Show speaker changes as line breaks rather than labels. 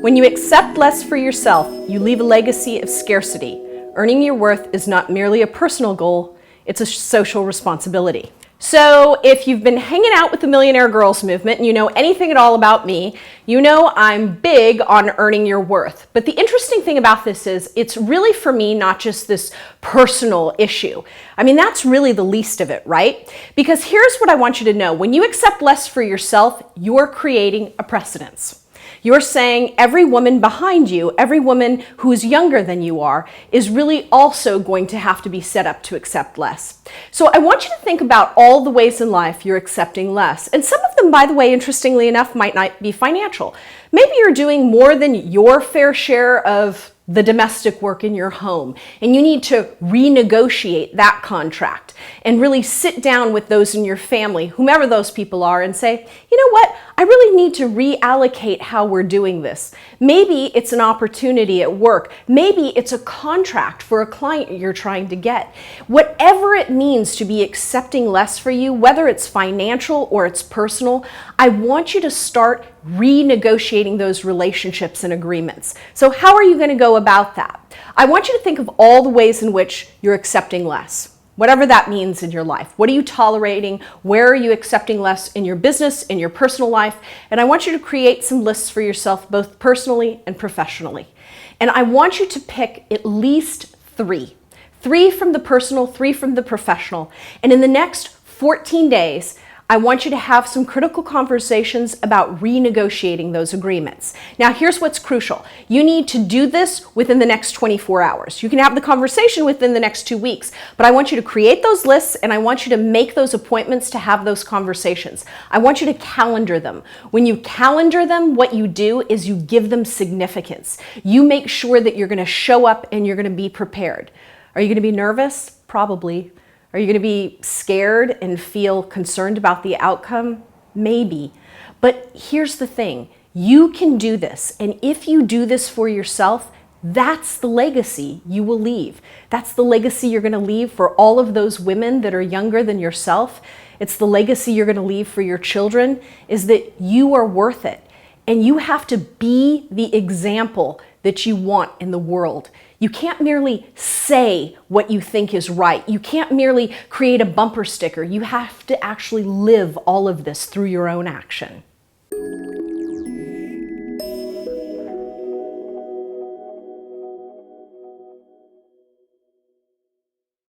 When you accept less for yourself, you leave a legacy of scarcity. Earning your worth is not merely a personal goal, it's a social responsibility. So if you've been hanging out with the Millionaire Girls movement and you know anything at all about me, you know I'm big on earning your worth. But the interesting thing about this is it's really for me not just this personal issue. I mean, that's really the least of it, right? Because here's what I want you to know. When you accept less for yourself, you're creating a precedence. You're saying every woman behind you, every woman who is younger than you are, is really also going to have to be set up to accept less. So I want you to think about all the ways in life you're accepting less. And some of them, by the way, interestingly enough, might not be financial. Maybe you're doing more than your fair share of the domestic work in your home, and you need to renegotiate that contract and really sit down with those in your family, whomever those people are, and say, you know what, I really need to reallocate how we're doing this. Maybe it's an opportunity at work. Maybe it's a contract for a client you're trying to get. Whatever it means to be accepting less for you, whether it's financial or it's personal, I want you to start renegotiating those relationships and agreements. So how are you going to go about that? I want you to think of all the ways in which you're accepting less, whatever that means in your life. What are you tolerating? Where are you accepting less in your business, in your personal life? And I want you to create some lists for yourself, both personally and professionally. And I want you to pick at least three. 3 from the personal, 3 from the professional. And in the next 14 days, I want you to have some critical conversations about renegotiating those agreements. Now, here's what's crucial. You need to do this within the next 24 hours. You can have the conversation within the next 2 weeks, but I want you to create those lists and I want you to make those appointments to have those conversations. I want you to calendar them. When you calendar them, what you do is you give them significance. You make sure that you're going to show up and you're going to be prepared. Are you going to be nervous? Probably. Are you going to be scared and feel concerned about the outcome? Maybe. But here's the thing. You can do this. And if you do this for yourself, that's the legacy you will leave. That's the legacy you're going to leave for all of those women that are younger than yourself. It's the legacy you're going to leave for your children, is that you are worth it. And you have to be the example that you want in the world. You can't merely say what you think is right. You can't merely create a bumper sticker. You have to actually live all of this through your own action.